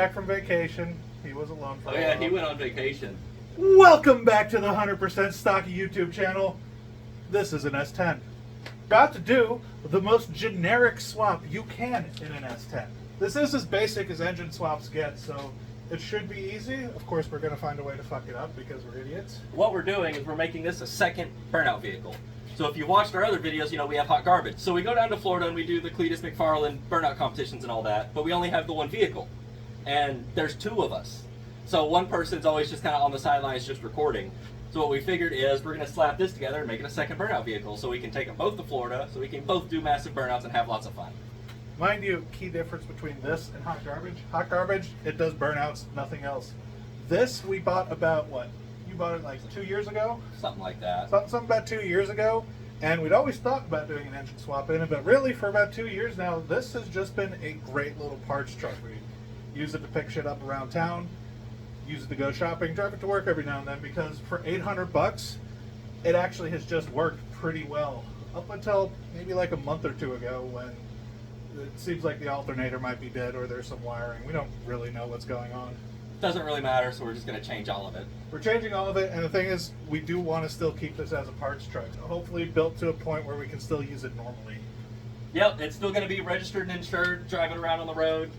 back from vacation. He was alone for a while. Oh yeah, he went on vacation. Welcome back to the 100% Stocky YouTube channel. This is an S10. About to do the most generic swap you can in an S10. This is as basic as engine swaps get, so it should be easy. Of course, we're going to find a way to fuck it up because we're idiots. What we're doing is we're making this a second Burnout vehicle. So if you watched our other videos, you know we have hot garbage. So we go down to Florida and we do the Cletus McFarland Burnout competitions and all that, but we only have the one vehicle. And there's two of us. So one person's always just kind of on the sidelines just recording. So what we figured is we're going to slap this together and make it a second Burnout vehicle so we can take them both to Florida, so we can both do massive burnouts and have lots of fun. Mind you, key difference between this and hot garbage, it does burnouts, nothing else. This we bought about, what? You bought it like 2 years ago? Something like that. Something about 2 years ago. And we'd always thought about doing an engine swap in it, but really for about 2 years now, this has just been a great little parts truck. We use it to pick shit up around town, use it to go shopping, drive it to work every now and then, because for $800, it actually has just worked pretty well. Up until maybe like a month or two ago when it seems like the alternator might be dead or there's some wiring. We don't really know what's going on. Doesn't really matter, so we're just going to change all of it. We're changing all of it, and the thing is, we do want to still keep this as a parts truck. Hopefully built to a point where we can still use it normally. Yep, it's still going to be registered and insured, driving around on the road.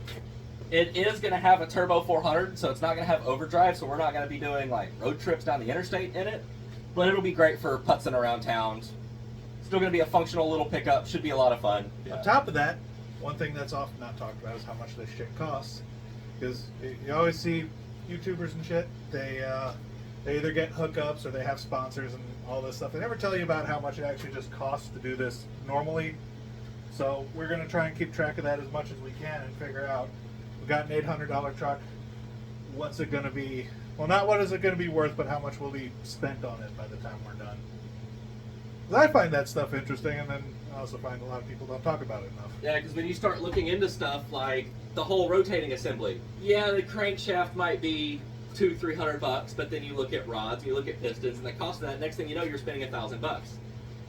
It is going to have a turbo 400, so it's not going to have overdrive, so we're not going to be doing like road trips down the interstate in it. But it'll be great for putzing around towns. Still going to be a functional little pickup, should be a lot of fun. Yeah. On top of that, one thing that's often not talked about is how much this shit costs. Because you always see YouTubers and shit, they either get hookups or they have sponsors and all this stuff. They never tell you about how much it actually just costs to do this normally. So we're going to try and keep track of that as much as we can and figure out, we got an $800 truck, what's it going to be, well, not what is it going to be worth, but how much will be spent on it by the time we're done. 'Cause I find that stuff interesting, and then I also find a lot of people don't talk about it enough. Yeah, because when you start looking into stuff like the whole rotating assembly, yeah, the crankshaft might be $200-300, but then you look at rods, you look at pistons, and the cost of that, next thing you know, you're spending $1,000.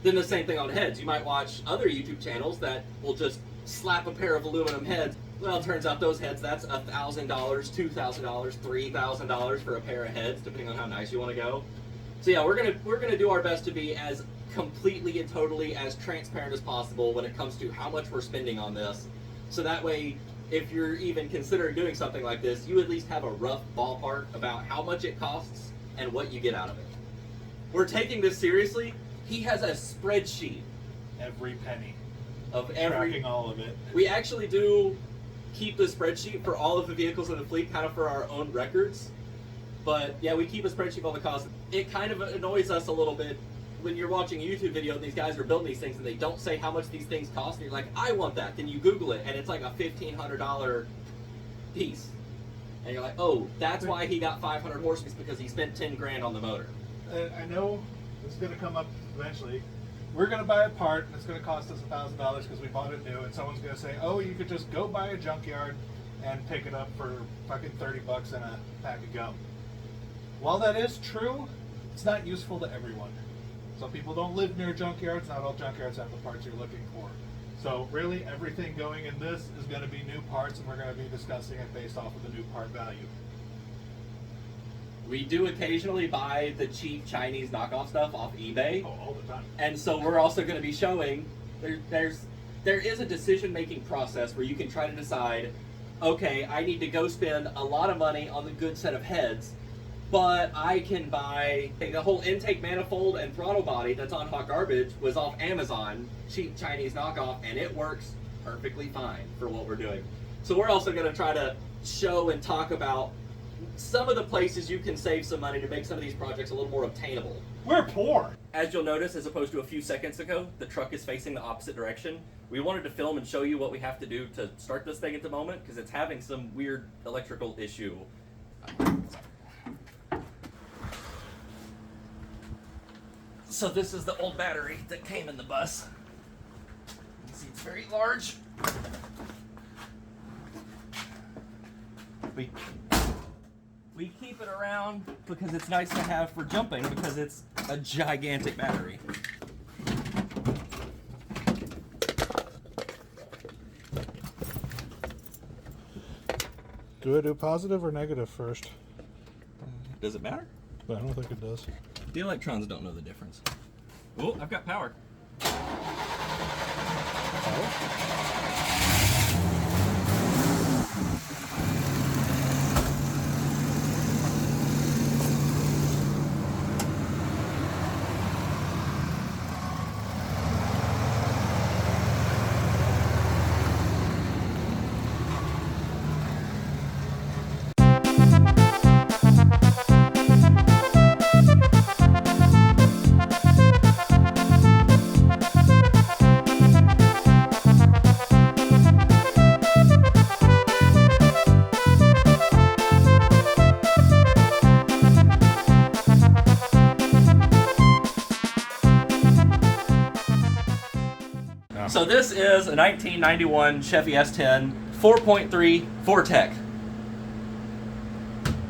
Then the same thing on heads. You might watch other YouTube channels that will just slap a pair of aluminum heads. Well, it turns out those heads, that's $1,000, $2,000, $3,000 for a pair of heads, depending on how nice you want to go. So yeah, we're gonna do our best to be as completely and totally as transparent as possible when it comes to how much we're spending on this. So that way, if you're even considering doing something like this, you at least have a rough ballpark about how much it costs and what you get out of it. We're taking this seriously. He has a spreadsheet. Every penny. Of tracking all of it. We actually do keep the spreadsheet for all of the vehicles in the fleet, kind of for our own records. But yeah, we keep a spreadsheet of all the costs. It kind of annoys us a little bit when you're watching a YouTube video and these guys are building these things and they don't say how much these things cost, and you're like, I want that. Then you Google it and it's like a $1,500 piece. And you're like, oh, that's why he got 500 horsepower, because he spent 10 grand on the motor. I know this is going to come up eventually. We're going to buy a part and it's going to cost us $1,000 because we bought it new, and someone's going to say, oh, you could just go buy a junkyard and pick it up for fucking $30 and a pack of gum. While that is true, it's not useful to everyone. Some people don't live near junkyards. Not all junkyards have the parts you're looking for. So really, everything going in this is going to be new parts, and we're going to be discussing it based off of the new part value. We do occasionally buy the cheap Chinese knockoff stuff off eBay. Oh, all the time. And so we're also going to be showing there is a decision-making process where you can try to decide, okay, I need to go spend a lot of money on the good set of heads, but I can buy the whole intake manifold and throttle body that's on hot garbage was off Amazon, cheap Chinese knockoff, and it works perfectly fine for what we're doing. So we're also going to try to show and talk about some of the places you can save some money to make some of these projects a little more obtainable. We're poor. As you'll notice, as opposed to a few seconds ago, the truck is facing the opposite direction. We wanted to film and show you what we have to do to start this thing at the moment, because it's having some weird electrical issue. So this is the old battery that came in the bus. You can see it's very large. We keep it around because it's nice to have for jumping, because it's a gigantic battery. Do I do positive or negative first? Does it matter? I don't think it does. The electrons don't know the difference. Oh, I've got power. So this is a 1991 Chevy S10 4.3 4Tech.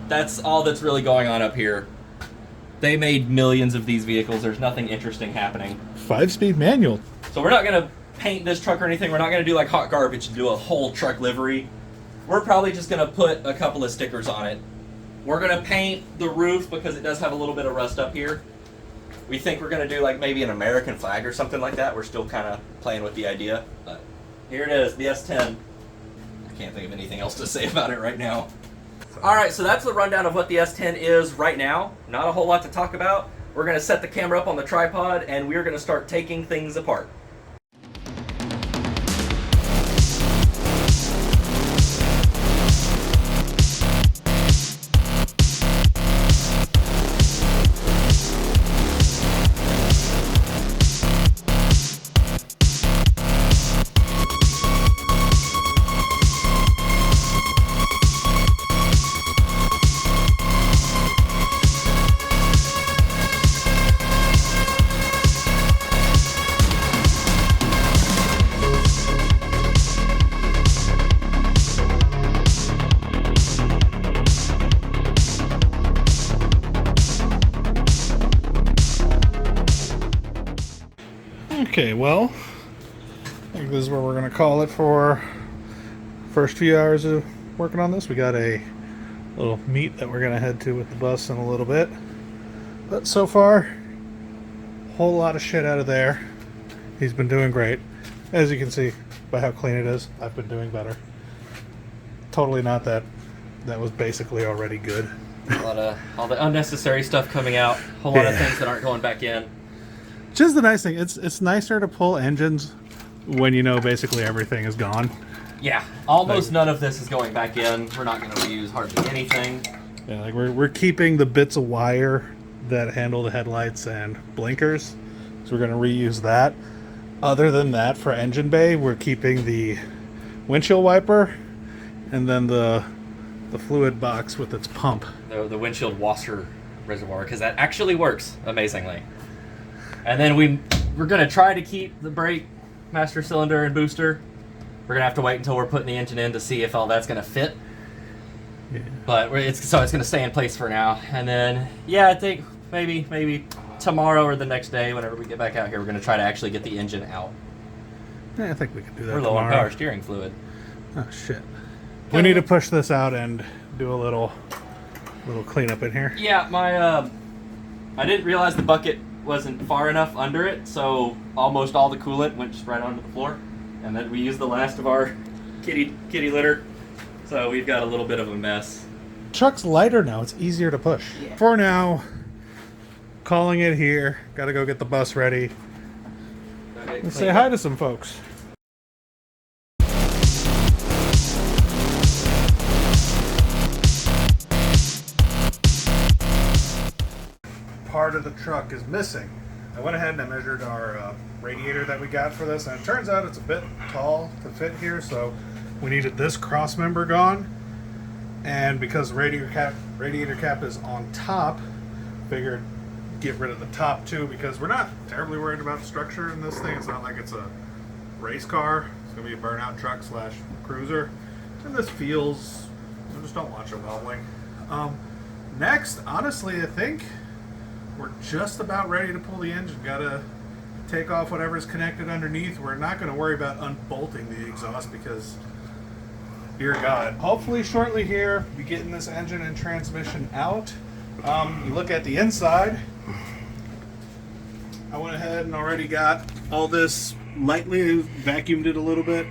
That's all that's really going on up here. They made millions of these vehicles. There's nothing interesting happening. 5-speed manual. So we're not going to paint this truck or anything. We're not going to do like hot garbage and do a whole truck livery. We're probably just going to put a couple of stickers on it. We're going to paint the roof because it does have a little bit of rust up here. We think we're going to do like maybe an American flag or something like that. We're still kind of playing with the idea. But here it is, the S10. I can't think of anything else to say about it right now. Alright, so that's the rundown of what the S10 is right now. Not a whole lot to talk about. We're going to set the camera up on the tripod and we're going to start taking things apart. Okay, well, I think this is where we're going to call it for first few hours of working on this. We got a little meet that we're going to head to with the bus in a little bit. But so far, whole lot of shit out of there. He's been doing great. As you can see by how clean it is, I've been doing better. Totally not that. That was basically already good. A lot of all the unnecessary stuff coming out. A whole lot of things that aren't going back in. Just the nice thing, it's nicer to pull engines when you know basically everything is gone. Yeah, almost none of this is going back in. We're not going to reuse hardly anything. Yeah, like we're keeping the bits of wire that handle the headlights and blinkers, so we're going to reuse that. Other than that, for engine bay, we're keeping the windshield wiper and then the fluid box with its pump. The windshield washer reservoir, because that actually works amazingly. And then we're going to try to keep the brake, master cylinder, and booster. We're going to have to wait until we're putting the engine in to see if all that's going to fit. Yeah. But it's going to stay in place for now. And then, yeah, I think maybe tomorrow or the next day, whenever we get back out here, we're going to try to actually get the engine out. Yeah, I think we can do that. We're low on power steering fluid. Oh, shit. We need to push this out and do a little cleanup in here. Yeah, I didn't realize the bucket wasn't far enough under it, so almost all the coolant went just right onto the floor. And then we used the last of our kitty litter, so we've got a little bit of a mess. Truck's lighter now, it's easier to push. Yeah. For now, calling it here. Gotta go get the bus ready. Let's say hi to some folks. Part of the truck is missing. I went ahead and I measured our radiator that we got for this, and it turns out it's a bit tall to fit here, so we needed this cross member gone. And because radiator cap is on top, figured get rid of the top too, because we're not terribly worried about the structure in this thing. It's not like it's a race car. It's gonna be a burnout truck / cruiser, and this feels, I just don't want it wobbling. Next, honestly, I think we're just about ready to pull the engine. Gotta take off whatever's connected underneath. We're not going to worry about unbolting the exhaust because dear God. Hopefully shortly here, be getting this engine and transmission out. You look at the inside. I went ahead and already got all this lightly vacuumed it a little bit.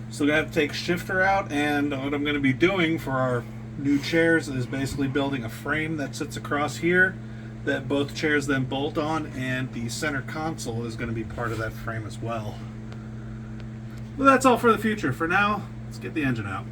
So I have to take shifter out, and what I'm going to be doing for our new chairs is basically building a frame that sits across here that both chairs then bolt on, and the center console is going to be part of that frame as well. Well, that's all for the future. For now, let's get the engine out.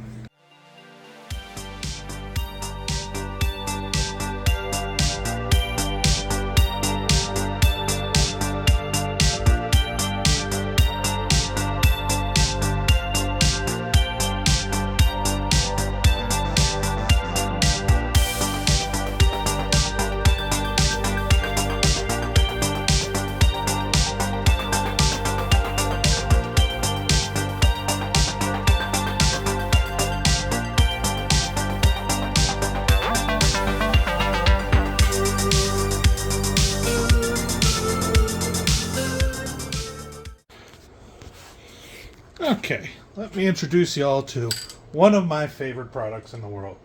Okay, let me introduce y'all to one of my favorite products in the world.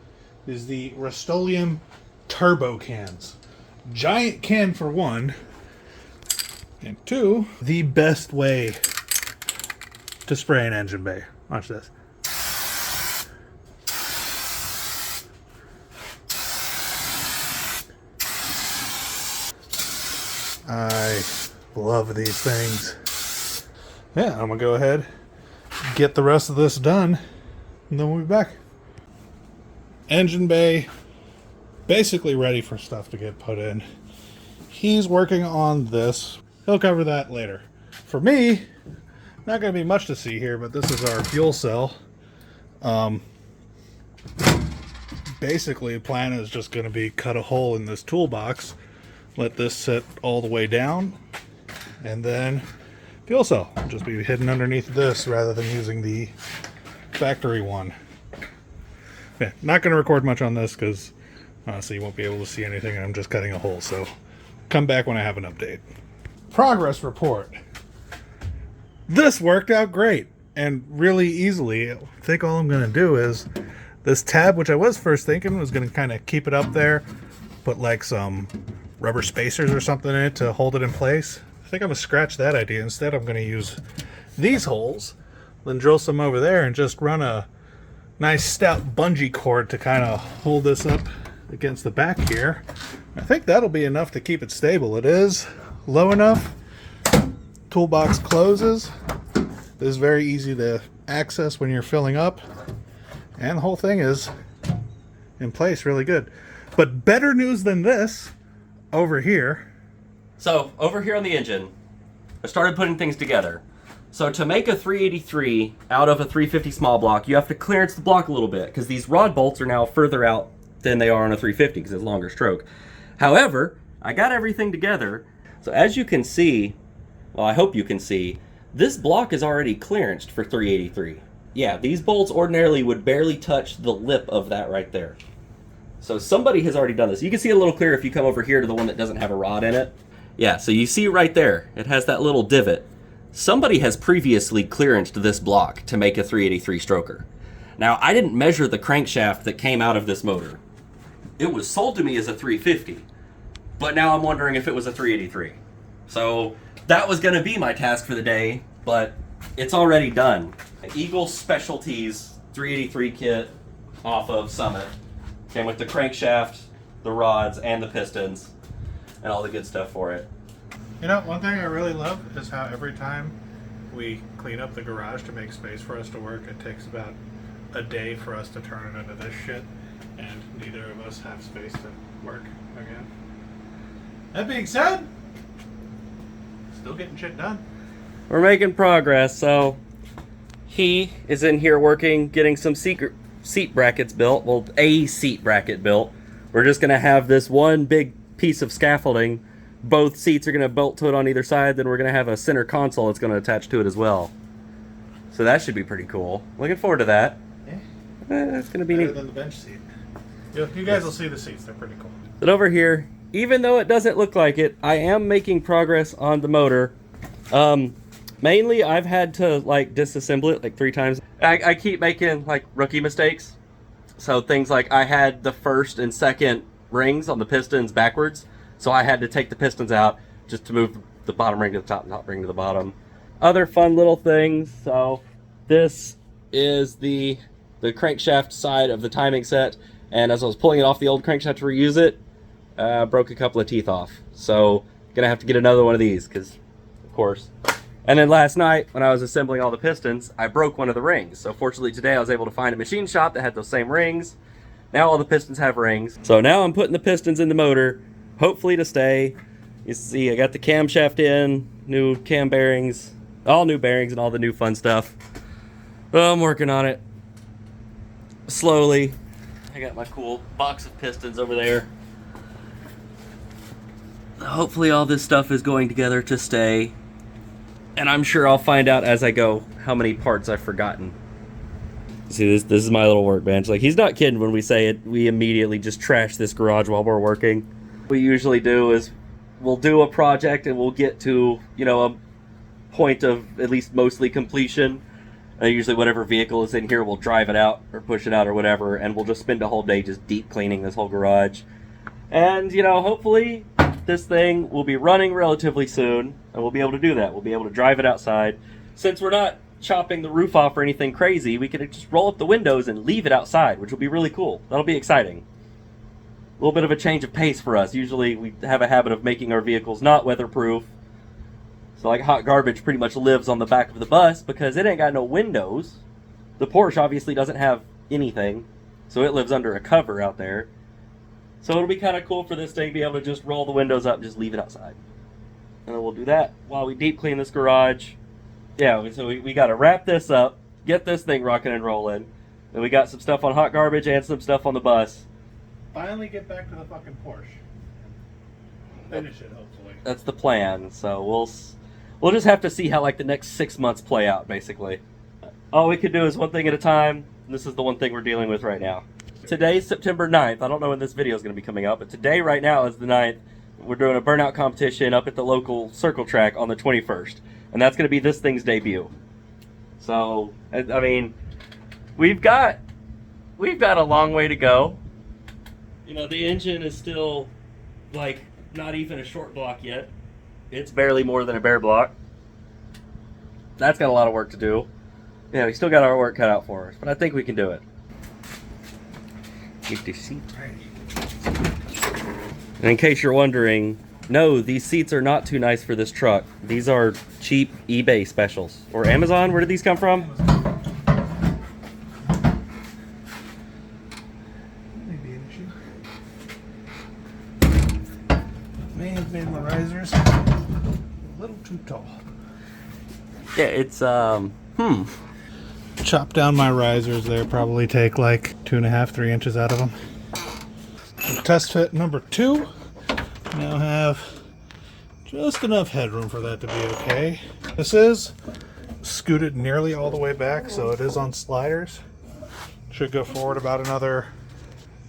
Is the Rust-Oleum Turbo Cans. Giant can for one, and two, the best way to spray an engine bay. Watch this. I love these things. Yeah, I'm gonna go ahead, get the rest of this done, and then we'll be back. Engine bay basically ready for stuff to get put in. He's working on this. He'll cover that later. For me, not going to be much to see here, but this is our fuel cell. Basically, the plan is just going to be cut a hole in this toolbox, let this sit all the way down, and then fuel cell will just be hidden underneath this rather than using the factory one. Yeah, not going to record much on this because honestly you won't be able to see anything. I'm just cutting a hole, so come back when I have an update. Progress report. This worked out great and really easily. I think all I'm going to do is this tab, which I was first thinking was going to kind of keep it up there, put like some rubber spacers or something in it to hold it in place. I think I'm going to scratch that idea. Instead, I'm going to use these holes, then drill some over there and just run a nice stout bungee cord to kind of hold this up against the back here. I think that'll be enough to keep it stable. It is low enough. Toolbox closes. This is very easy to access when you're filling up. And the whole thing is in place really good. But better news than this over here. So, over here on the engine, I started putting things together. So to make a 383 out of a 350 small block, you have to clearance the block a little bit, because these rod bolts are now further out than they are on a 350 because it's a longer stroke. However, I got everything together. So as you can see, well, I hope you can see, this block is already clearanced for 383. Yeah, these bolts ordinarily would barely touch the lip of that right there. So somebody has already done this. You can see it a little clearer if you come over here to the one that doesn't have a rod in it. Yeah, so you see right there, it has that little divot. Somebody has previously clearanced this block to make a 383 stroker. Now, I didn't measure the crankshaft that came out of this motor. It was sold to me as a 350, but now I'm wondering if it was a 383. So that was gonna be my task for the day, but it's already done. Eagle Specialties 383 kit off of Summit. Came with the crankshaft, the rods, and the pistons, and all the good stuff for it. You know, one thing I really love is how every time we clean up the garage to make space for us to work, it takes about a day for us to turn it into this shit, and neither of us have space to work again. That being said, still getting shit done. We're making progress. So he is in here working, getting some seat brackets built. Well, a seat bracket built. We're just gonna have this one big piece of scaffolding. Both seats are gonna bolt to it on either side. Then we're gonna have a center console that's gonna attach to it as well. So that should be pretty cool. Looking forward to that. Yeah. That's gonna be Better neat. than the bench seat. You guys will see the seats. They're pretty cool. But over here, even though it doesn't look like it, I am making progress on the motor. Mainly, I've had to like disassemble it like 3 times. I keep making like rookie mistakes. So things like I had the first and second rings on the pistons backwards. So I had to take the pistons out just to move the bottom ring to the top and top ring to the bottom. Other fun little things. So this is the crankshaft side of the timing set. And as I was pulling it off the old crankshaft to reuse it, broke a couple of teeth off. So gonna have to get another one of these because, of course. And then last night when I was assembling all the pistons, I broke one of the rings. So fortunately today I was able to find a machine shop that had those same rings. Now all the pistons have rings. So now I'm putting the pistons in the motor, hopefully to stay. You see I got the camshaft in, new cam bearings, all new bearings and all the new fun stuff. Oh, I'm working on it. Slowly. I got my cool box of pistons over there. Hopefully all this stuff is going together to stay. And I'm sure I'll find out as I go how many parts I've forgotten. See, this is my little workbench. Like, he's not kidding when we say it. We immediately just trash this garage while we're working. What we usually do is we'll do a project and we'll get to, you know, a point of at least mostly completion. Usually whatever vehicle is in here, we'll drive it out or push it out or whatever, and we'll just spend a whole day just deep cleaning this whole garage. And, you know, hopefully this thing will be running relatively soon, and we'll be able to do that. We'll be able to drive it outside. Since we're not chopping the roof off or anything crazy, we can just roll up the windows and leave it outside, which will be really cool. That'll be exciting. A little bit of a change of pace for us. Usually we have a habit of making our vehicles not weatherproof. So like hot garbage pretty much lives on the back of the bus because it ain't got no windows. The Porsche obviously doesn't have anything, so it lives under a cover out there. So it'll be kind of cool for this thing to be able to just roll the windows up and just leave it outside. And then we'll do that while we deep clean this garage. Yeah, so we got to wrap this up, get this thing rocking and rolling. Then we got some stuff on hot garbage and some stuff on the bus. Finally get back to the fucking Porsche. Finish it, hopefully. That's the plan. So we'll just have to see how like the next 6 months play out, basically. All we can do is one thing at a time. And this is the one thing we're dealing with right now. Today's September 9th. I don't know when this video is going to be coming out, but today right now is the 9th. We're doing a Burnout competition up at the local circle track on the 21st. And that's going to be this thing's debut. So, I mean, we've got a long way to go. You know, the engine is still, like, not even a short block yet. It's barely more than a bare block. That's got a lot of work to do. Yeah, we still got our work cut out for us, but I think we can do it. Get the seat right. And in case you're wondering, no, these seats are not too nice for this truck. These are cheap eBay specials. Or Amazon, where did these come from? Maybe an issue. May have made my risers a little too tall. Yeah, it's, Chop down my risers there, probably take like 2.5, 3 inches out of them. Test fit number 2. Now have just enough headroom for that to be okay. This is scooted nearly all the way back, so it is on sliders. Should go forward about another,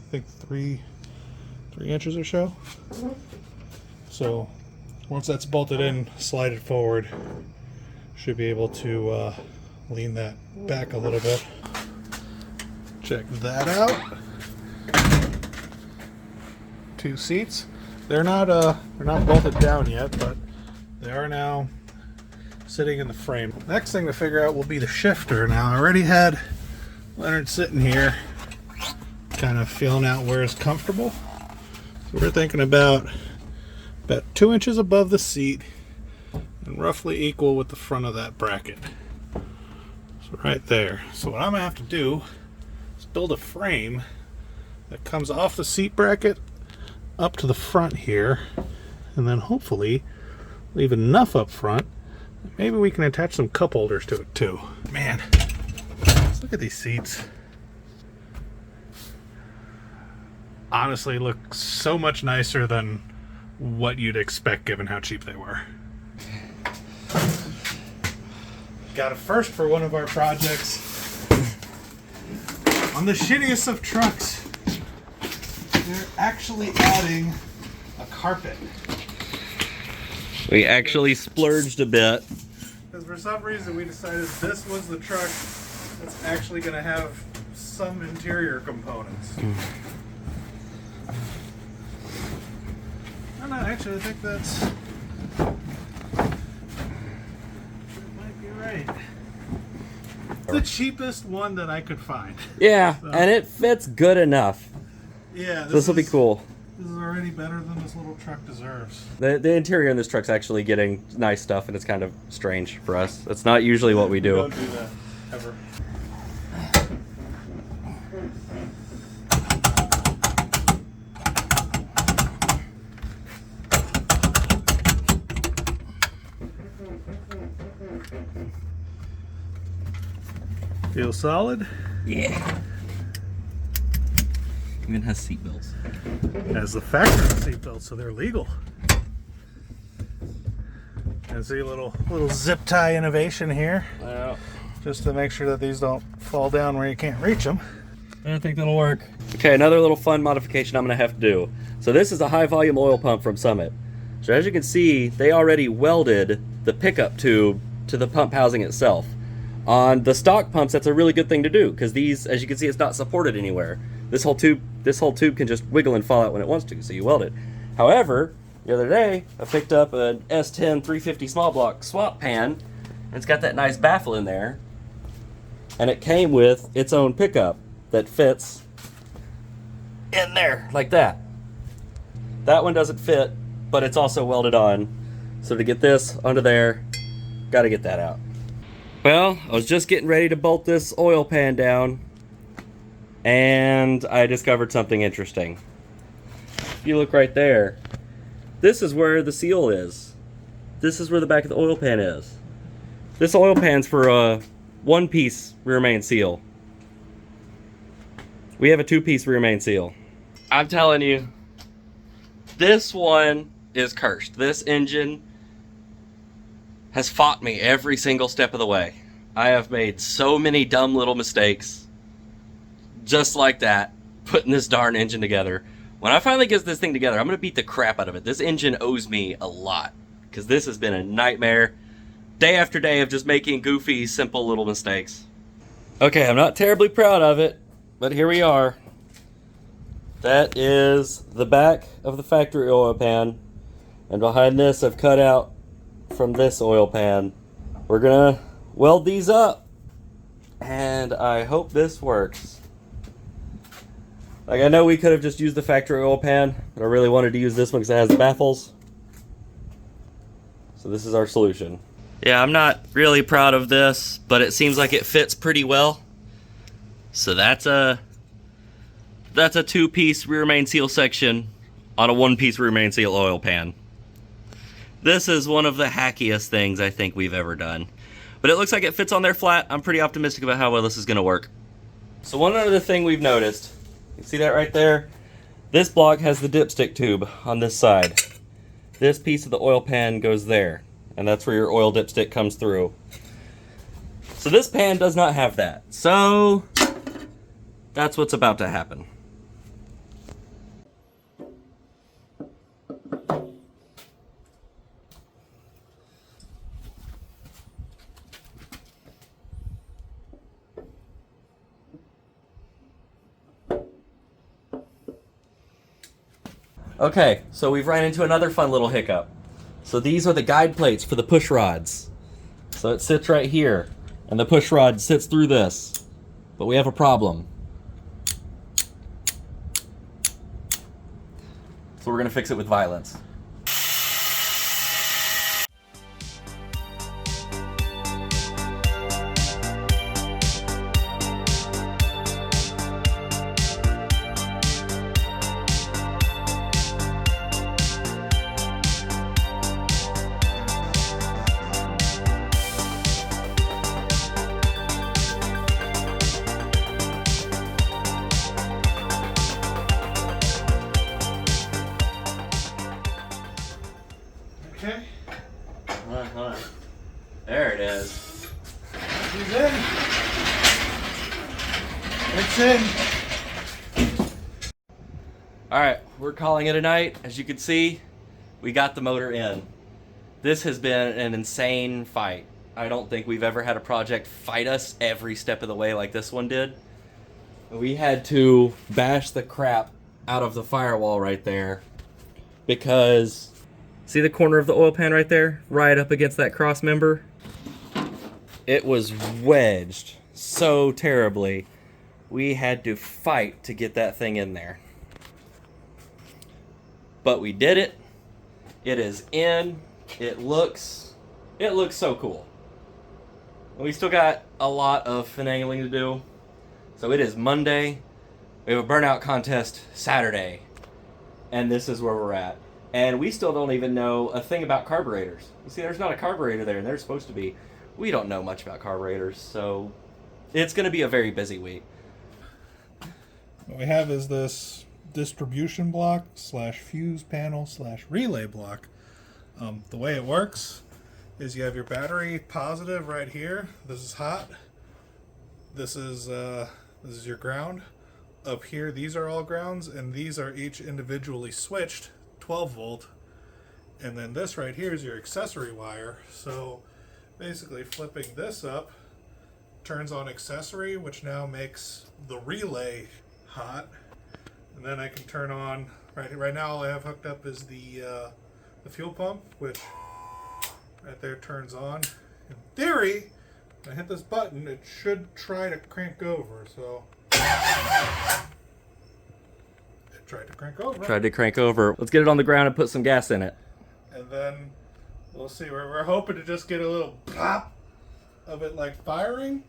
I think 3 inches or so. So once that's bolted in, slide it forward. Should be able to lean that back a little bit. Check that out. 2 seats. They're not bolted down yet, but they are now sitting in the frame. Next thing to figure out will be the shifter. Now I already had Leonard sitting here kind of feeling out where it's comfortable. So we're thinking about 2 inches above the seat and roughly equal with the front of that bracket. So right there. So what I'm gonna have to do is build a frame that comes off the seat bracket up to the front here, and then hopefully leave enough up front. Maybe we can attach some cup holders to it too. Man, let's look at these seats. Honestly, look so much nicer than what you'd expect given how cheap they were. Got a first for one of our projects. On the shittiest of trucks, they're actually adding a carpet. We actually splurged a bit. Because for some reason we decided this was the truck that's actually going to have some interior components. No, actually I think that's... might be right. It's the cheapest one that I could find. Yeah, So, and it fits good enough. yeah, This will be cool. This is already better than this little truck deserves. The interior in this truck's actually getting nice stuff, and it's kind of strange for us. That's not usually what we We do. don't do that, ever. Feel solid? Yeah. Even has seat belts. Has the factory seatbelts, so they're legal. And see a little zip tie innovation here, Well, just to make sure that these don't fall down where you can't reach them. I don't think that'll work. Okay, another little fun modification I'm gonna have to do. So this is a high volume oil pump from Summit. So as you can see, they already welded the pickup tube to the pump housing itself. On the stock pumps, that's a really good thing to do, because these, as you can see, it's not supported anywhere. This whole tube can just wiggle and fall out when it wants to, so you weld it. However, the other day, I picked up an S10 350 small block swap pan, and it's got that nice baffle in there, and it came with its own pickup that fits in there, like that. That one doesn't fit, but it's also welded on. So to get this onto there, gotta get that out. Well, I was just getting ready to bolt this oil pan down, and I discovered something interesting. If you look right there, this is where the seal is. This is where the back of the oil pan is. This oil pan's for a one-piece rear main seal. We have a two-piece rear main seal. I'm telling you, this one is cursed. This engine has fought me every single step of the way. I have made so many dumb little mistakes, just like that, putting this darn engine together. When I finally get this thing together, I'm gonna beat the crap out of it. This engine owes me a lot, because this has been a nightmare. Day after day of just making goofy, simple little mistakes. Okay, I'm not terribly proud of it, but here we are. That is the back of the factory oil pan, and behind this I've cut out from this oil pan. We're gonna weld these up, and I hope this works. Like, I know we could have just used the factory oil pan, but I really wanted to use this one because it has baffles. So this is our solution. Yeah, I'm not really proud of this, but it seems like it fits pretty well. So that's a two-piece rear main seal section on a one-piece rear main seal oil pan. This is one of the hackiest things I think we've ever done. But it looks like it fits on there flat. I'm pretty optimistic about how well this is going to work. So one other thing we've noticed, you see that right there? This block has the dipstick tube on this side. This piece of the oil pan goes there, and that's where your oil dipstick comes through. So this pan does not have that. So that's what's about to happen. Okay, so we've ran into another fun little hiccup. So these are the guide plates for the push rods. So it sits right here, and the push rod sits through this. But we have a problem. So we're gonna fix it with violence. Okay, There it is. he's in. It's in. Alright, we're calling it a night. As you can see, we got the motor in. This has been an insane fight. I don't think we've ever had a project fight us every step of the way like this one did. We had to bash the crap out of the firewall right there because see the corner of the oil pan right there, right up against that cross member? It was wedged so terribly. We had to fight to get that thing in there. But we did it. It is in. It looks so cool. We still got a lot of finagling to do. So it is Monday. We have a burnout contest Saturday. And this is where we're at. And we still don't even know a thing about carburetors. You see, there's not a carburetor there, and there's supposed to be. We don't know much about carburetors, so it's going to be a very busy week. What we have is this distribution block slash fuse panel slash relay block. The way it works is you have your battery positive right here. This is hot. This is your ground. Up here, these are all grounds, and these are each individually switched 12 volt. And then this right here is your accessory wire. So basically flipping this up turns on accessory, which now makes the relay hot. And then I can turn on, right now all I have hooked up is the fuel pump, which right there turns on. In theory, when I hit this button, it should try to crank over. So it tried to crank over. Tried to crank over. Let's get it on the ground and put some gas in it. And then we'll see. We're hoping to just get a little pop of it like firing,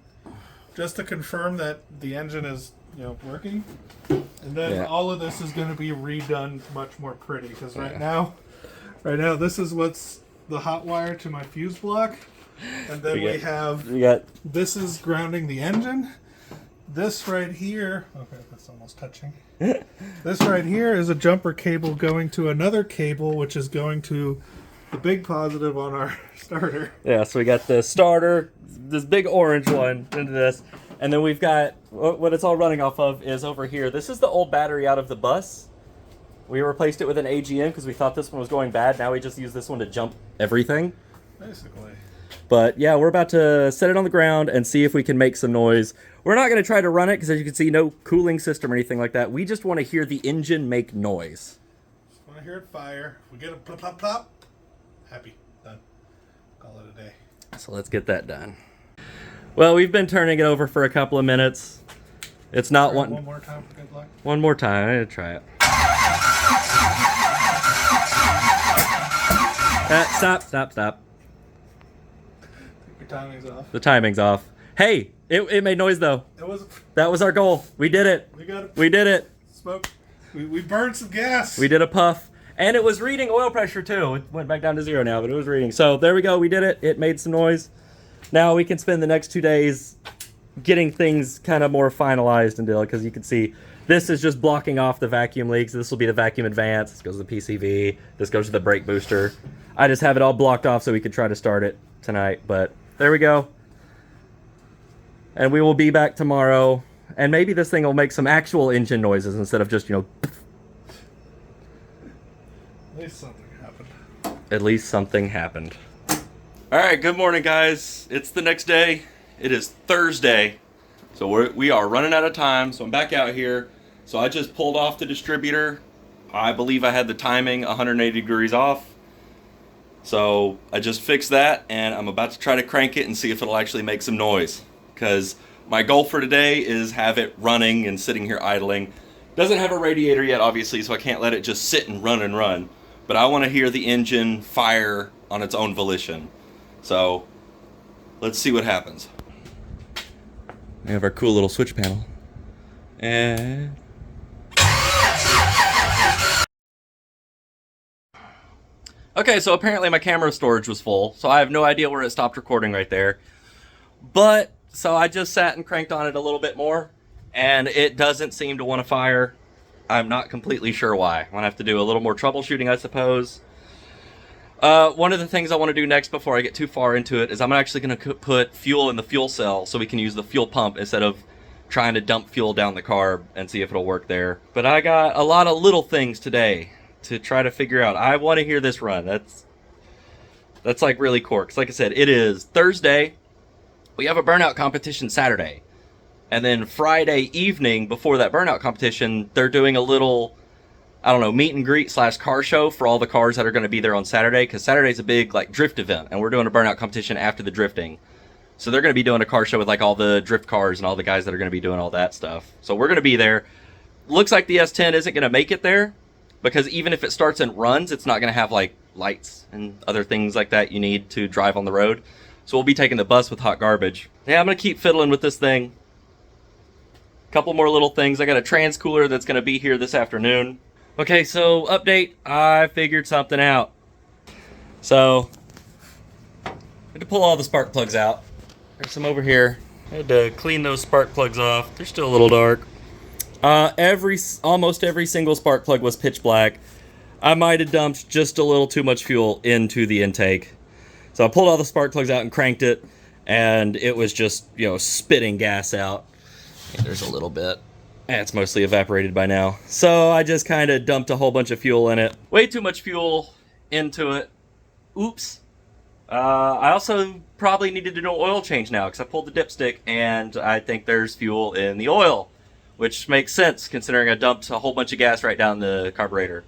just to confirm that the engine is, working. And then all of this is going to be redone much more pretty, because right now this is what's the hot wire to my fuse block. And then we got this is grounding the engine. This right here, okay, that's almost touching. This right here is a jumper cable going to another cable, which is going to the big positive on our starter. Yeah, so we got the starter, this big orange one, into this. And then we've got, what it's all running off of is over here. This is the old battery out of the bus. We replaced it with an AGM because we thought this one was going bad. Now we just use this one to jump everything. Basically. But yeah, we're about to set it on the ground and see if we can make some noise. We're not going to try to run it because, as you can see, no cooling system or anything like that. We just want to hear the engine make noise. Just want to hear it fire. We get a plop, plop, plop. Happy. Done. Call it a day. So let's get that done. Well, we've been turning it over for a couple of minutes. It's not one more time for good luck. One more time. I'm going to try it. Stop. Your timing's off. The timing's off. Hey, it made noise though. That was our goal. We did it. We did it. Smoke. We burned some gas. We did a puff. And it was reading oil pressure too. It went back down to 0 now, but it was reading. So there we go. We did it. It made some noise. Now we can spend the next 2 days getting things kind of more finalized until, because you can see this is just blocking off the vacuum leaks. This will be the vacuum advance. This goes to the PCV. This goes to the brake booster. I just have it all blocked off so we could try to start it tonight. But there we go. And we will be back tomorrow. And maybe this thing will make some actual engine noises instead of just, At least something happened. At least something happened. All right, good morning, guys. It's the next day. It is Thursday. So we are running out of time. So I'm back out here. So I just pulled off the distributor. I believe I had the timing 180 degrees off. So I just fixed that, and I'm about to try to crank it and see if it'll actually make some noise. Because my goal for today is have it running and sitting here idling. Doesn't have a radiator yet, obviously, so I can't let it just sit and run. But I want to hear the engine fire on its own volition. So let's see what happens. We have our cool little switch panel. And okay, so apparently my camera storage was full, so I have no idea where it stopped recording right there. But so I just sat and cranked on it a little bit more, and it doesn't seem to want to fire. I'm not completely sure why. I'm gonna have to do a little more troubleshooting, I suppose. One of the things I want to do next before I get too far into it is I'm actually going to put fuel in the fuel cell so we can use the fuel pump instead of trying to dump fuel down the carb and see if it'll work there. But I got a lot of little things today to try to figure out. I want to hear this run. That's That's like really cool. 'Cause like I said, it is Thursday. We have a burnout competition Saturday. And then Friday evening before that burnout competition, they're doing a little, I don't know, meet and greet / car show for all the cars that are going to be there on Saturday. Because Saturday's a big like drift event. And we're doing a burnout competition after the drifting. So they're going to be doing a car show with like all the drift cars and all the guys that are going to be doing all that stuff. So we're going to be there. Looks like the S10 isn't going to make it there. Because even if it starts and runs, it's not going to have like lights and other things like that you need to drive on the road. So we'll be taking the bus with hot garbage. Yeah, I'm going to keep fiddling with this thing. Couple more little things. I got a trans cooler that's going to be here this afternoon. Okay, so update. I figured something out. So, I had to pull all the spark plugs out. There's some over here. I had to clean those spark plugs off. They're still a little dark. Almost every single spark plug was pitch black. I might have dumped just a little too much fuel into the intake. So I pulled all the spark plugs out and cranked it, and it was just, spitting gas out. And there's a little bit. It's mostly evaporated by now. So I just kind of dumped a whole bunch of fuel in it. Way too much fuel into it. Oops. I also probably needed to do an oil change now because I pulled the dipstick and I think there's fuel in the oil, which makes sense considering I dumped a whole bunch of gas right down the carburetor.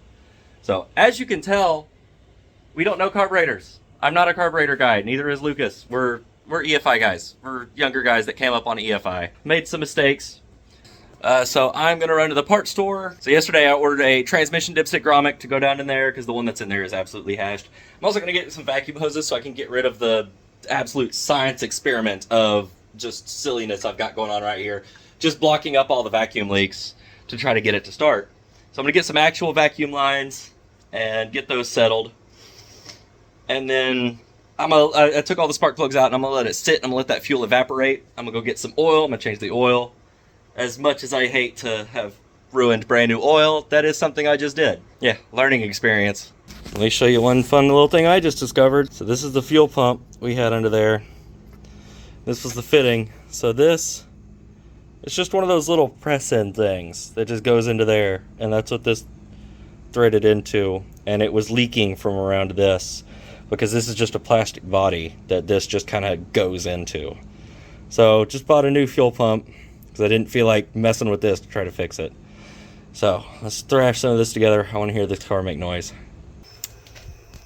So as you can tell, we don't know carburetors. I'm not a carburetor guy. Neither is Lucas. We're EFI guys. We're younger guys that came up on EFI. Made some mistakes. So I'm going to run to the parts store. So yesterday I ordered a transmission dipstick grommet to go down in there because the one that's in there is absolutely hashed. I'm also going to get some vacuum hoses so I can get rid of the absolute science experiment of just silliness I've got going on right here. Just blocking up all the vacuum leaks to try to get it to start. So I'm going to get some actual vacuum lines and get those settled. And then I took all the spark plugs out and I'm going to let it sit. I'm going to let that fuel evaporate. I'm going to go get some oil. I'm going to change the oil. As much as I hate to have ruined brand new oil, that is something I just did. Yeah, learning experience. Let me show you one fun little thing I just discovered. So this is the fuel pump we had under there. This was the fitting. So this, it's just one of those little press-in things that just goes into there. And that's what this threaded into. And it was leaking from around this, because this is just a plastic body that this just kind of goes into. So just bought a new fuel pump because I didn't feel like messing with this to try to fix it. So let's thrash some of this together. I want to hear this car make noise.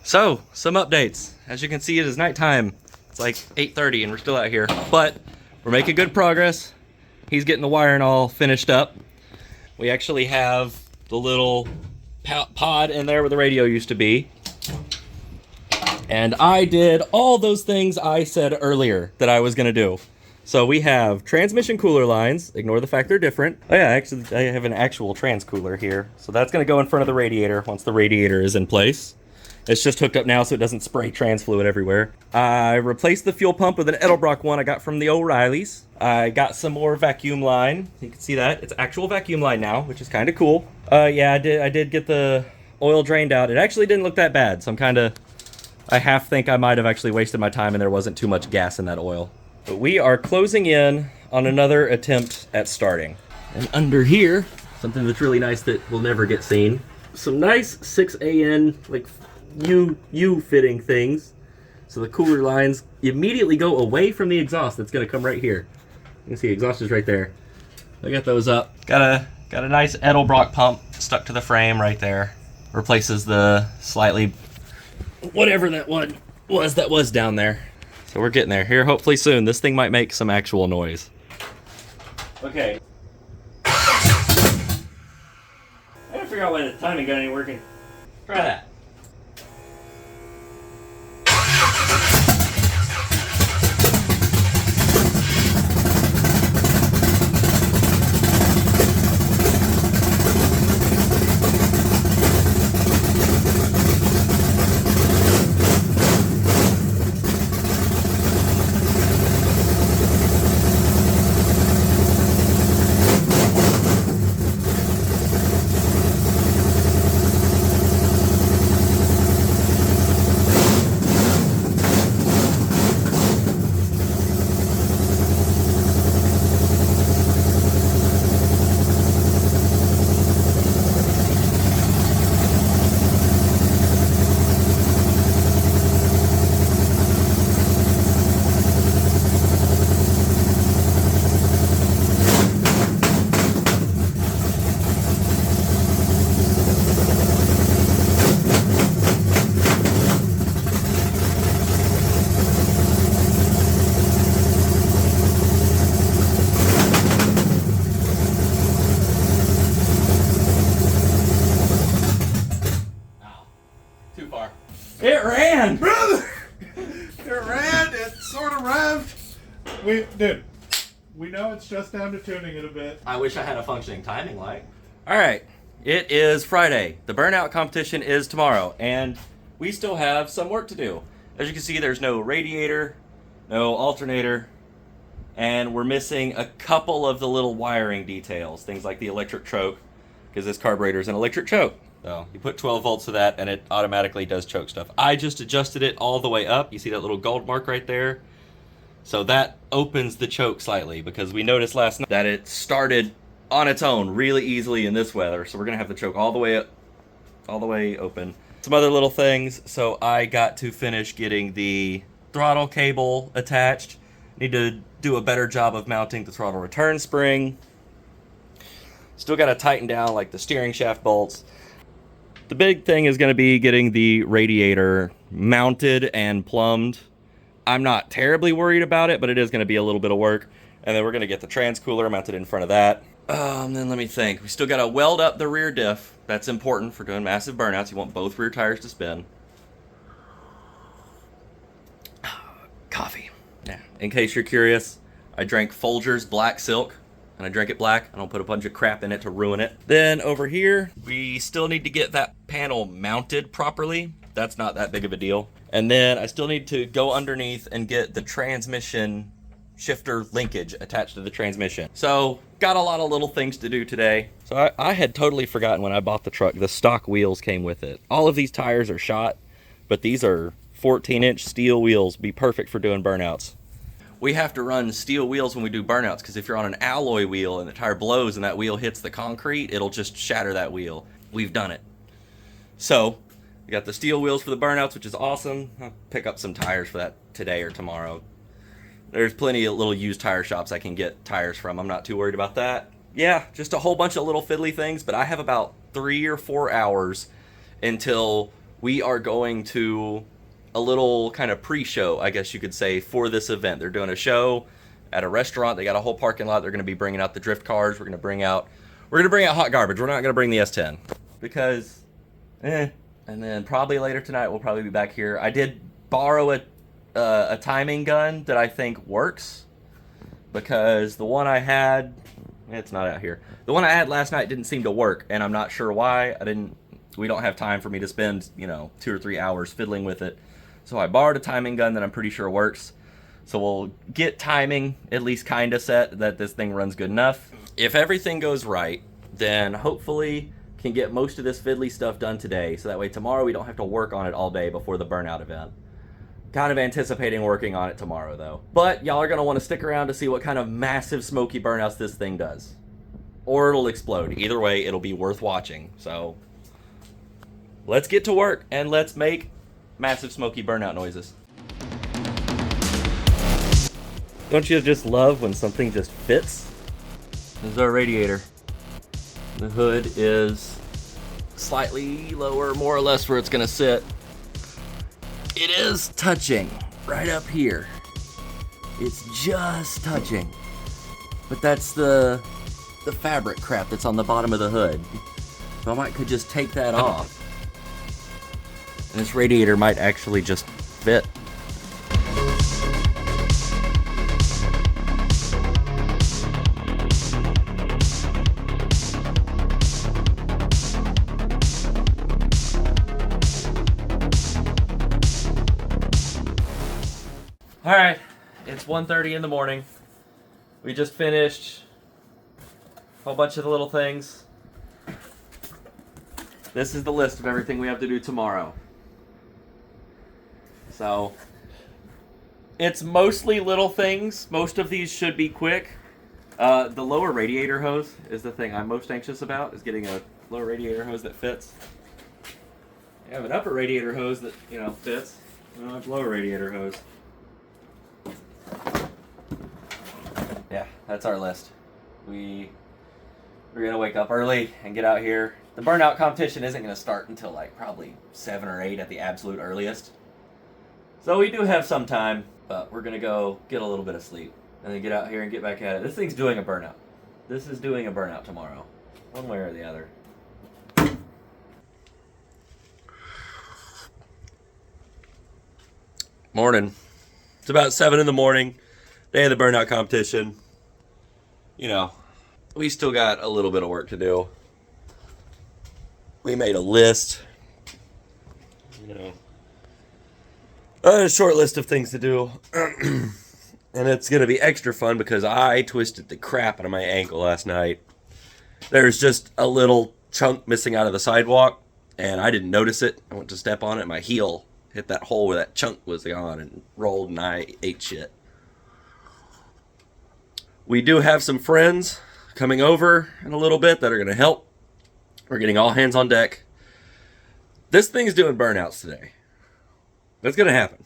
So some updates. As you can see, it is nighttime. It's like 8:30 and we're still out here, but we're making good progress. He's getting the wiring all finished up. We actually have the little pod in there where the radio used to be. And I did all those things I said earlier that I was going to do. So we have transmission cooler lines. Ignore the fact they're different. Oh yeah, actually I have an actual trans cooler here. So that's going to go in front of the radiator once the radiator is in place. It's just hooked up now so it doesn't spray trans fluid everywhere. I replaced the fuel pump with an Edelbrock one I got from the O'Reillys. I got some more vacuum line. You can see that. It's actual vacuum line now, which is kind of cool. Yeah, I did get the oil drained out. It actually didn't look that bad, so I half think I might have actually wasted my time and there wasn't too much gas in that oil. But we are closing in on another attempt at starting. And under here, something that's really nice that will never get seen. Some nice 6AN, like U fitting things. So the cooler lines immediately go away from the exhaust that's gonna come right here. You can see the exhaust is right there. I got those up. Got a nice Edelbrock pump stuck to the frame right there. Replaces the slightly whatever that one was that was down there. So we're getting there. Here, hopefully soon. This thing might make some actual noise. Okay. I gotta figure out why the timing gun ain't working. Try that. sort of revved. We know it's just down to tuning it a bit. I wish I had a functioning timing light. All right, it is Friday. The Burnout competition is tomorrow, and we still have some work to do. As you can see, there's no radiator, no alternator, and we're missing a couple of the little wiring details, things like the electric choke, because this carburetor is an electric choke. So you put 12 volts to that, and it automatically does choke stuff. I just adjusted it all the way up. You see that little gold mark right there? So that opens the choke slightly, because we noticed last night that it started on its own really easily in this weather. So we're gonna have the choke all the way up, all the way open. Some other little things. So I got to finish getting the throttle cable attached. Need to do a better job of mounting the throttle return spring. Still got to tighten down like the steering shaft bolts. The big thing is going to be getting the radiator mounted and plumbed. I'm not terribly worried about it, but it is going to be a little bit of work. And then we're going to get the transcooler mounted in front of that. Then let me think. We still got to weld up the rear diff. That's important for doing massive burnouts. You want both rear tires to spin. Coffee. Yeah. In case you're curious, I drank Folgers Black Silk. And I drank it black. I don't put a bunch of crap in it to ruin it. Then over here, we still need to get that panel mounted properly. That's not that big of a deal. And then I still need to go underneath and get the transmission shifter linkage attached to the transmission. So got a lot of little things to do today. So I had totally forgotten when I bought the truck, the stock wheels came with it. All of these tires are shot, but these are 14-inch steel wheels. Be perfect for doing burnouts. We have to run steel wheels when we do burnouts, because if you're on an alloy wheel and the tire blows and that wheel hits the concrete, it'll just shatter that wheel. We've done it. So we got the steel wheels for the burnouts, which is awesome. I'll pick up some tires for that today or tomorrow. There's plenty of little used tire shops I can get tires from. I'm not too worried about that. Yeah, just a whole bunch of little fiddly things, but I have about 3 or 4 hours until we are going to a little kind of pre-show, I guess you could say, for this event. They're doing a show at a restaurant. They got a whole parking lot. They're going to be bringing out the drift cars. We're going to bring out hot garbage. We're not going to bring the S10 because, And then probably later tonight we'll probably be back here. I did borrow a timing gun that I think works, because the one I had, it's not out here. The one I had last night didn't seem to work, and I'm not sure why. We don't have time for me to spend 2 or 3 hours fiddling with it. So I borrowed a timing gun that I'm pretty sure works. So we'll get timing at least kind of set that this thing runs good enough. If everything goes right, then hopefully can get most of this fiddly stuff done today. So that way tomorrow we don't have to work on it all day before the burnout event. Kind of anticipating working on it tomorrow though. But y'all are going to want to stick around to see what kind of massive smoky burnouts this thing does. Or it'll explode. Either way, it'll be worth watching. So let's get to work and let's make massive smoky burnout noises. Don't you just love when something just fits? This is our radiator. The hood is slightly lower, more or less where it's gonna sit. It is touching right up here. It's just touching. But that's the fabric crap that's on the bottom of the hood. So I could just take that off. And this radiator might actually just fit. All right, it's 1:30 in the morning. We just finished a whole bunch of the little things. This is the list of everything we have to do tomorrow. So, it's mostly little things. Most of these should be quick. The lower radiator hose is the thing I'm most anxious about, is getting a lower radiator hose that fits. I have an upper radiator hose that, fits. I don't have lower radiator hose. Yeah, that's our list. We're gonna wake up early and get out here. The burnout competition isn't gonna start until like probably 7 or 8 at the absolute earliest. So we do have some time, but we're gonna go get a little bit of sleep and then get out here and get back at it. This thing's doing a burnout. This is doing a burnout tomorrow, one way or the other. Morning. It's about 7 in the morning, day of the Burnout competition. You know, we still got a little bit of work to do. We made a list, you know, a short list of things to do. And it's going to be extra fun because I twisted the crap out of my ankle last night. There's just a little chunk missing out of the sidewalk, and I didn't notice it. I went to step on it, and my heel hit that hole where that chunk was on and rolled, and I ate shit. We do have some friends coming over in a little bit that are going to help. We're getting all hands on deck. This thing's doing burnouts today. That's going to happen.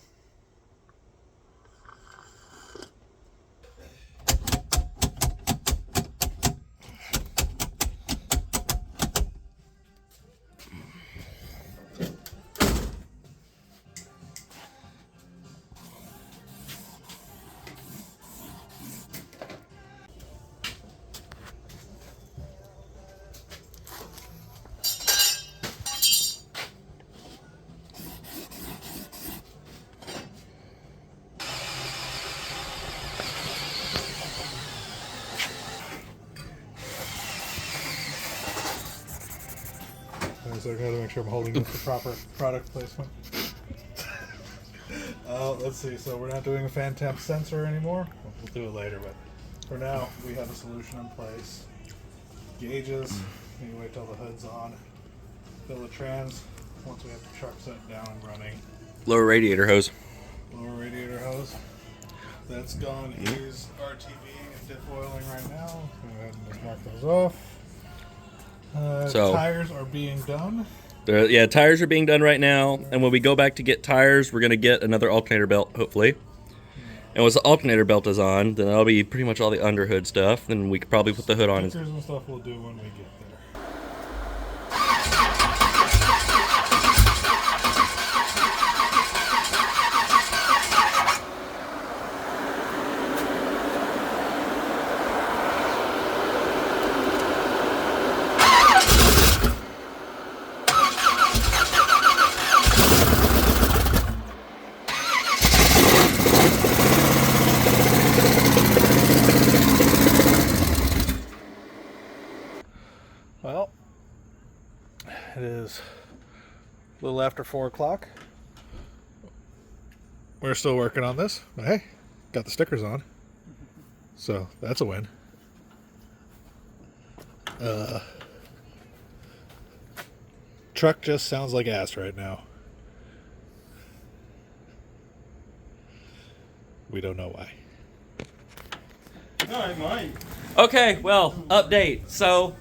So I gotta make sure I'm holding up the proper product placement. Let's see, so we're not doing a fan temp sensor anymore. We'll do it later, but for now we have a solution in place. Gauges, you wait till the hood's on. Fill the trans once we have the truck set down and running. Lower radiator hose. Lower radiator hose. That's gone. He's RTVing and diff oiling right now. Go ahead and just mark those off. Tires are being done. Tires are being done right now. And when we go back to get tires, we're going to get another alternator belt, hopefully. And once the alternator belt is on, then that'll be pretty much all the underhood stuff. Then we could probably put the hood on. Stickers and stuff we'll do when we get there. Well, it is a little after 4 o'clock. We're still working on this, but hey, got the stickers on, so that's a win. Truck just sounds like ass right now. We don't know why. No, I might. Okay, well, update. So,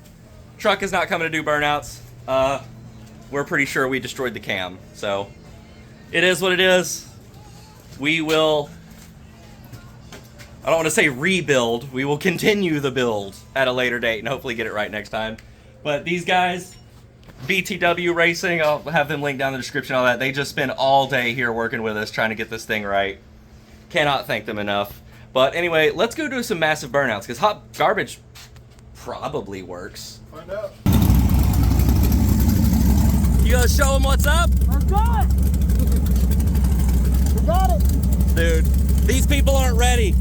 truck is not coming to do burnouts. We're pretty sure we destroyed the cam. So, it is what it is. We will, I don't want to say rebuild. We will continue the build at a later date and hopefully get it right next time. But these guys, BTW Racing, I'll have them linked down in the description, all that. They just spend all day here working with us trying to get this thing right. Cannot thank them enough. But anyway, let's go do some massive burnouts, because hot garbage probably works. Find out. You gonna show them what's up? We're good. We got it. Dude, these people aren't ready.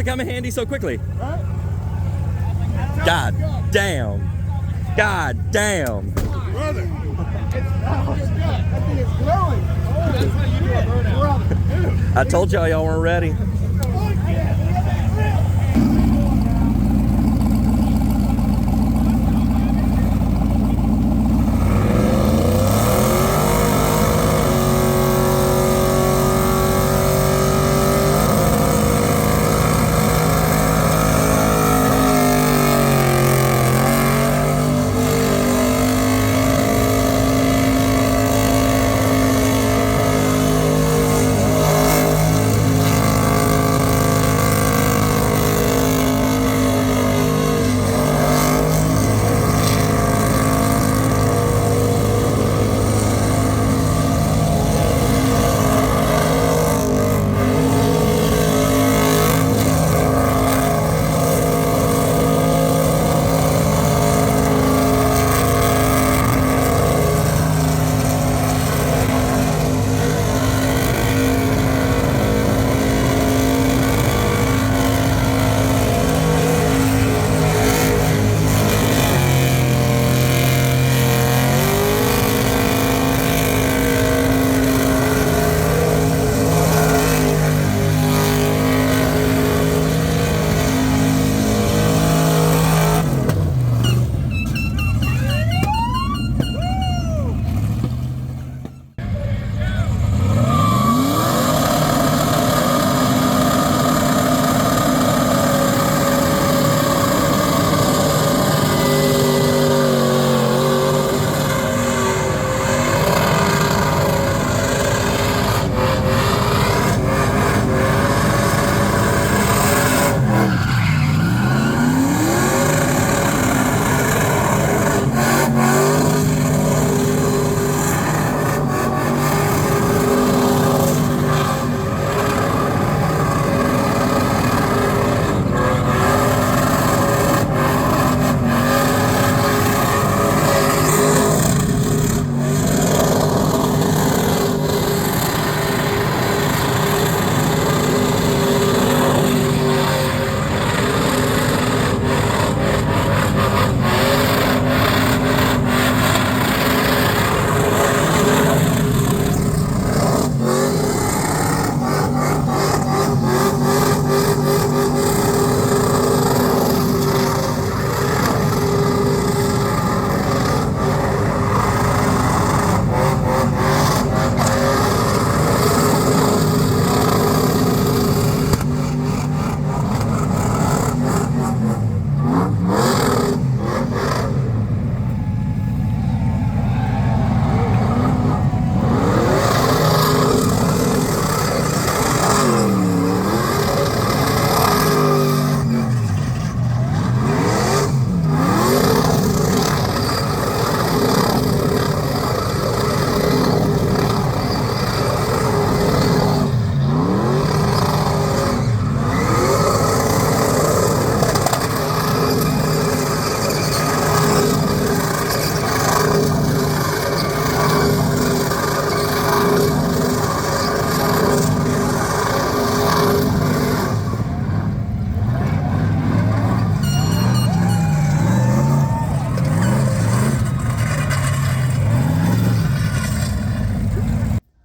it come in handy so quickly? Right? God damn. God damn. Brother. That thing is glowing. Oh, that's how you do a burnout. I told y'all weren't ready.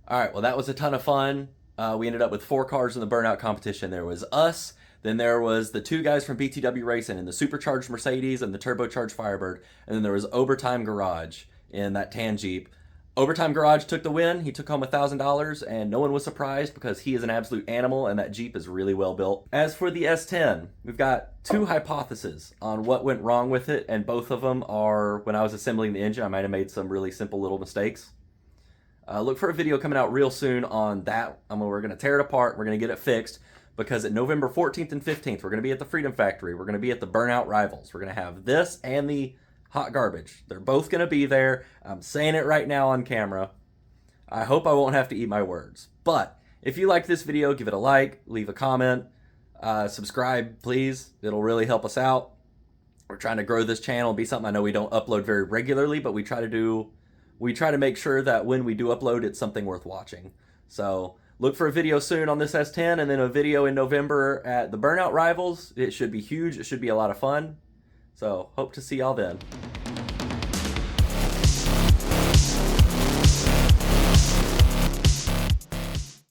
All right, well, that was a ton of fun. We ended up with 4 cars in the Burnout competition. There was us, then there was the 2 guys from BTW Racing in the supercharged Mercedes and the turbocharged Firebird, and then there was Overtime Garage in that tan Jeep. Overtime Garage took the win. He took home $1,000, and no one was surprised because he is an absolute animal, and that Jeep is really well built. As for the S10, we've got 2 hypotheses on what went wrong with it, and both of them are when I was assembling the engine, I might have made some really simple little mistakes. Look for a video coming out real soon on that. We're going to tear it apart. We're going to get it fixed because at November 14th and 15th, we're going to be at the Freedom Factory. We're going to be at the Burnout Rivals. We're going to have this and the Hot Garbage. They're both going to be there. I'm saying it right now on camera. I hope I won't have to eat my words. But if you like this video, give it a like, leave a comment, subscribe, please. It'll really help us out. We're trying to grow this channel, be something I know we don't upload very regularly, but we try to make sure that when we do upload, it's something worth watching. So look for a video soon on this S10 and then a video in November at the Burnout Rivals. It should be huge. It should be a lot of fun. So hope to see y'all then.